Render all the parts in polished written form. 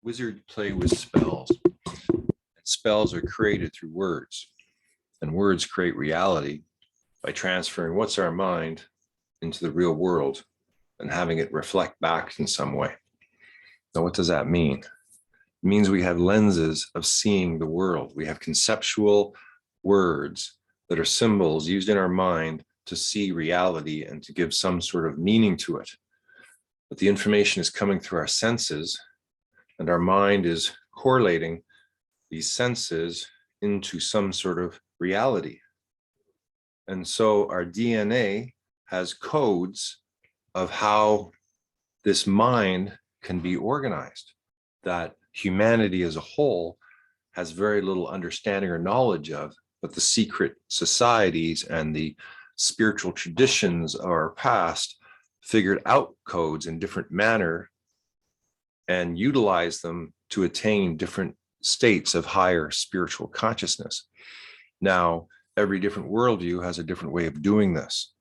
Wizards play with spells, and spells are created through words, and words create reality by transferring what's our mind into the real world and having it reflect back in some way. Now, what does that mean? It means we have lenses of seeing the world. We have conceptual words that are symbols used in our mind to see reality and to give some sort of meaning to it. But the information is coming through our senses, and our mind is correlating these senses into some sort of reality. And so our DNA has codes of how this mind can be organized, that humanity as a whole has very little understanding or knowledge of, but the secret societies and the spiritual traditions of our past figured out codes in different manner and utilized them to attain different states of higher spiritual consciousness. Now, every different worldview has a different way of doing this.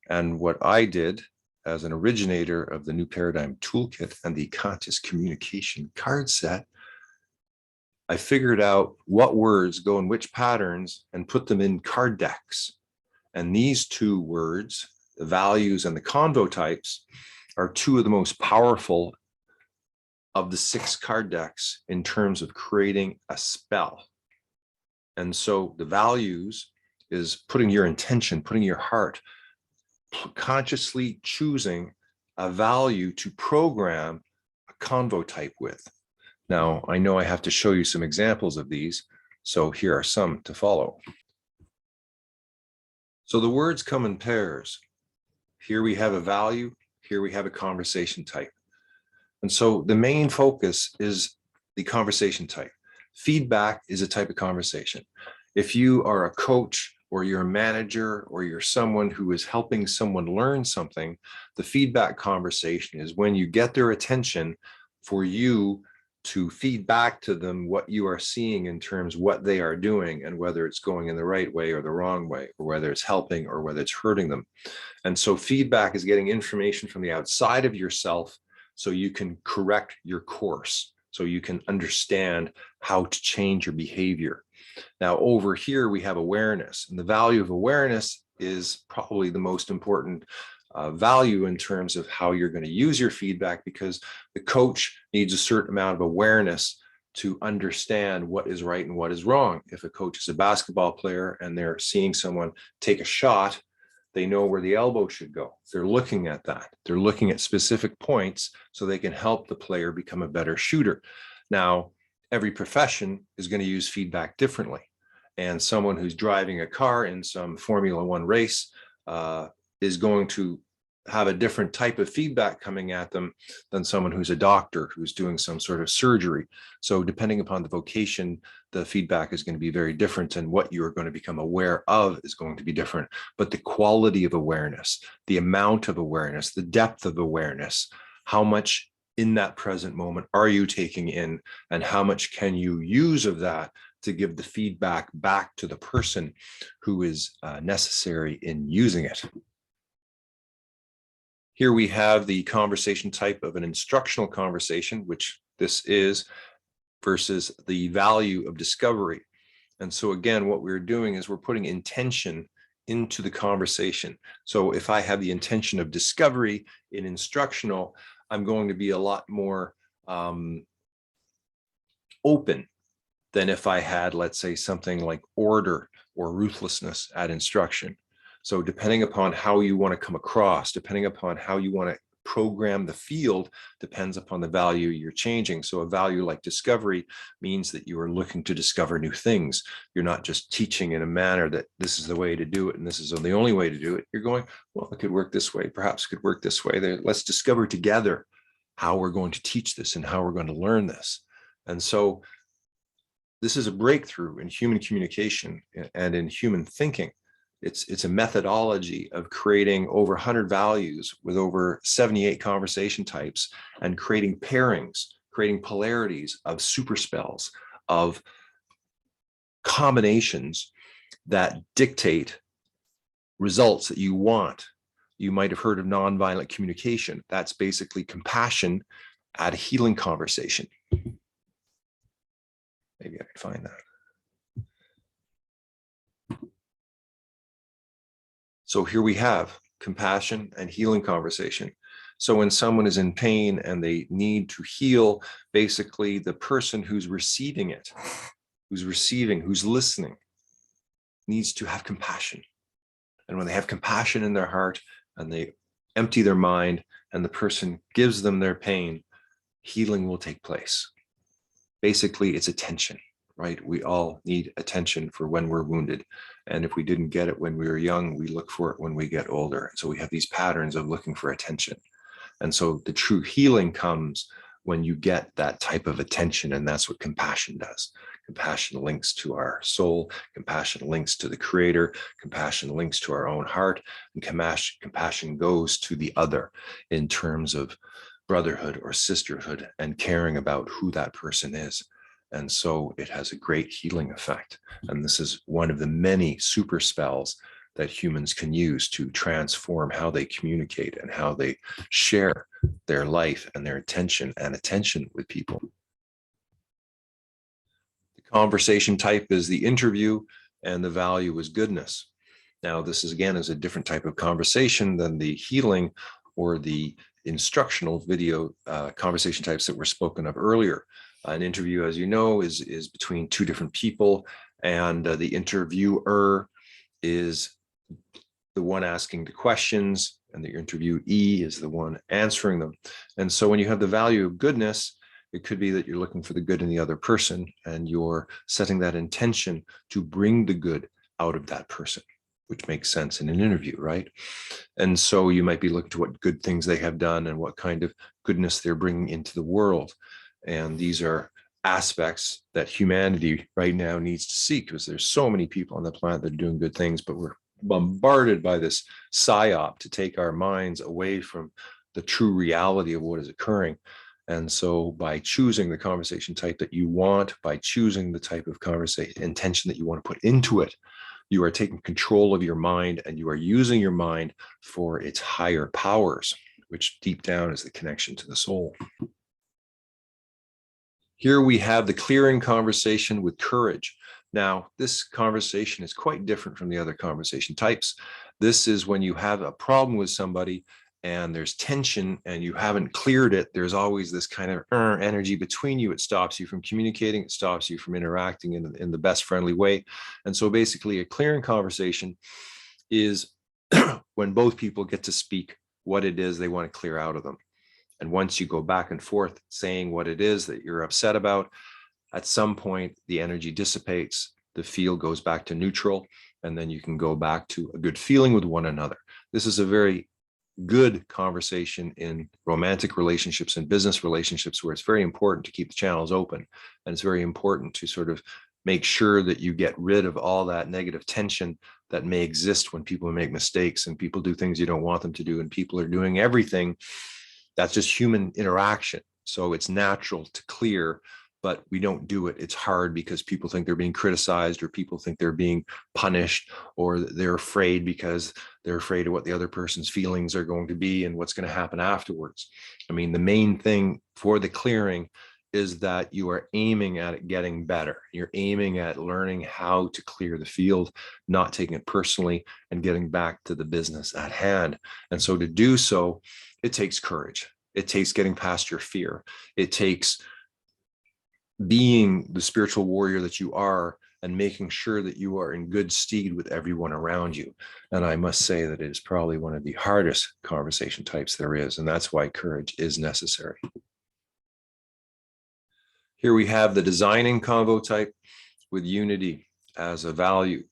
And what I did as an originator of the New Paradigm Toolkit and the Conscious Communication card set, I figured out what words go in which patterns and put them in card decks. And these two words, the values and the convo types, are two of the most powerful of the 6 card decks in terms of creating a spell. And so the values is putting your intention, putting your heart, consciously choosing a value to program a convo type with. Now, I know I have to show you some examples of these, so here are some to follow. So the words come in pairs. Here we have a value, here we have a conversation type. And so the main focus is the conversation type. Feedback is a type of conversation. If you are a coach or you're a manager or you're someone who is helping someone learn something, the feedback conversation is when you get their attention for you to feed back to them what you are seeing in terms of what they are doing and whether it's going in the right way or the wrong way, or whether it's helping or whether it's hurting them. And so feedback is getting information from the outside of yourself so you can correct your course, so you can understand how to change your behavior. Now, over here, we have awareness, and the value of awareness is probably the most important value in terms of how you're going to use your feedback, because the coach needs a certain amount of awareness to understand what is right and what is wrong. If a coach is a basketball player and they're seeing someone take a shot, they know where the elbow should go. They're looking at that. They're looking at specific points so they can help the player become a better shooter. Now, every profession is going to use feedback differently. And someone who's driving a car in some Formula One race is going to have a different type of feedback coming at them than someone who's a doctor who's doing some sort of surgery. So depending upon the vocation, the feedback is going to be very different, and what you're going to become aware of is going to be different. But the quality of awareness, the amount of awareness, the depth of awareness, how much in that present moment are you taking in, and how much can you use of that to give the feedback back to the person who is necessary in using it. Here we have the conversation type of an instructional conversation, which this is, versus the value of discovery. And so again, what we're doing is we're putting intention into the conversation. So if I have the intention of discovery in instructional, I'm going to be a lot more open than if I had, let's say, something like order or ruthlessness at instruction. So depending upon how you want to come across, depending upon how you want to program the field, depends upon the value you're changing. So a value like discovery means that you are looking to discover new things. You're not just teaching in a manner that this is the way to do it and this is the only way to do it. You're going, well, it could work this way, perhaps it could work this way. Let's discover together how we're going to teach this and how we're going to learn this. And so this is a breakthrough in human communication and in human thinking. It's a methodology of creating over 100 values with over 78 conversation types and creating pairings, creating polarities of super spells, of combinations that dictate results that you want. You might have heard of nonviolent communication. That's basically compassion at a healing conversation. Maybe I can find that. So here we have compassion and healing conversation. So when someone is in pain and they need to heal, basically the person who's receiving it, who's listening, needs to have compassion. And when they have compassion in their heart and they empty their mind and the person gives them their pain, healing will take place. Basically, it's attention, right? We all need attention for when we're wounded. And if we didn't get it when we were young, we look for it when we get older. So we have these patterns of looking for attention. And so the true healing comes when you get that type of attention. And that's what compassion does. Compassion links to our soul. Compassion links to the creator. Compassion links to our own heart. And compassion goes to the other in terms of brotherhood or sisterhood and caring about who that person is. And so it has a great healing effect. And this is one of the many super spells that humans can use to transform how they communicate and how they share their life and their attention with people. The conversation type is the interview, and the value is goodness. Now, this is again is a different type of conversation than the healing or the instructional video conversation types that were spoken of earlier. An interview, as you know, is between two different people, and the interviewer is the one asking the questions, and the interviewee is the one answering them. And so when you have the value of goodness, it could be that you're looking for the good in the other person, and you're setting that intention to bring the good out of that person, which makes sense in an interview, right? And so you might be looking to what good things they have done and what kind of goodness they're bringing into the world. And these are aspects that humanity right now needs to seek, because there's so many people on the planet that are doing good things, but we're bombarded by this psyop to take our minds away from the true reality of what is occurring. And so by choosing the conversation type that you want, by choosing the type of conversation intention that you want to put into it, you are taking control of your mind, and you are using your mind for its higher powers, which deep down is the connection to the soul. Here we have the clearing conversation with courage. Now, this conversation is quite different from the other conversation types. This is when you have a problem with somebody and there's tension and you haven't cleared it. There's always this kind of energy between you. It stops you from communicating. It stops you from interacting in the best friendly way. And so basically a clearing conversation is when both people get to speak what it is they want to clear out of them. And once you go back and forth saying what it is that you're upset about, at some point the energy dissipates, the field goes back to neutral, and then you can go back to a good feeling with one another. This is a very good conversation in romantic relationships and business relationships, where it's very important to keep the channels open. And it's very important to sort of make sure that you get rid of all that negative tension that may exist when people make mistakes and people do things you don't want them to do, and people are doing everything. That's just human interaction. So it's natural to clear, but we don't do it. It's hard because people think they're being criticized, or people think they're being punished, or they're afraid because they're afraid of what the other person's feelings are going to be and what's going to happen afterwards. I mean, the main thing for the clearing is that you are aiming at it getting better. You're aiming at learning how to clear the field, not taking it personally, and getting back to the business at hand. And so to do so, it takes courage. It takes getting past your fear. It takes being the spiritual warrior that you are and making sure that you are in good stead with everyone around you. And I must say that it is probably one of the hardest conversation types there is. And that's why courage is necessary. Here we have the designing convo type with unity as a value.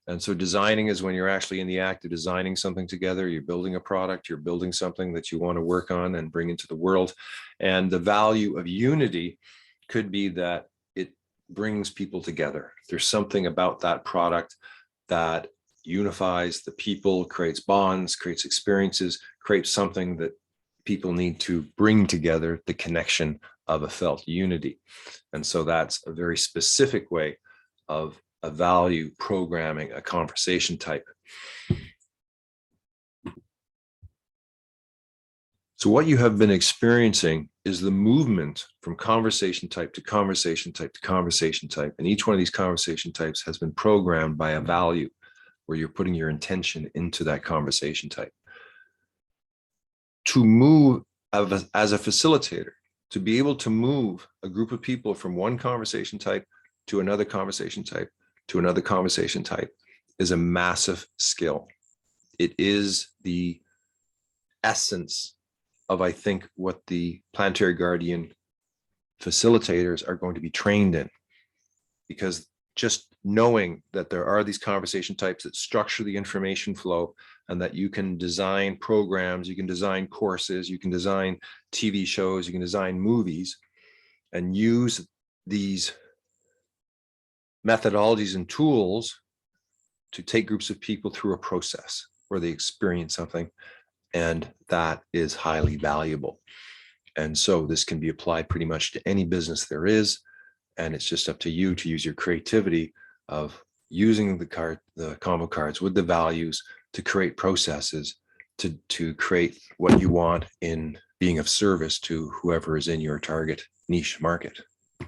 And so designing is when you're actually in the act of designing something together. You're building a product, you're building something that you want to work on and bring into the world. And the value of unity could be that it brings people together. There's something about that product that unifies the people, creates bonds, creates experiences, creates something that people need to bring together, the connection of a felt unity. And so that's a very specific way of a value programming a conversation type. So what you have been experiencing is the movement from conversation type to conversation type to conversation type. And each one of these conversation types has been programmed by a value where you're putting your intention into that conversation type. To move as a facilitator, to be able to move a group of people from one conversation type to another conversation type to another conversation type is a massive skill. It is the essence of, I think, what the planetary guardian facilitators are going to be trained in, because just knowing that there are these conversation types that structure the information flow, and that you can design programs, you can design courses, you can design TV shows, you can design movies, and use these methodologies and tools to take groups of people through a process where they experience something, and that is highly valuable. And so this can be applied pretty much to any business there is, and it's just up to you to use your creativity of using the Convo cards with the values to create processes to create what you want in being of service to whoever is in your target niche market.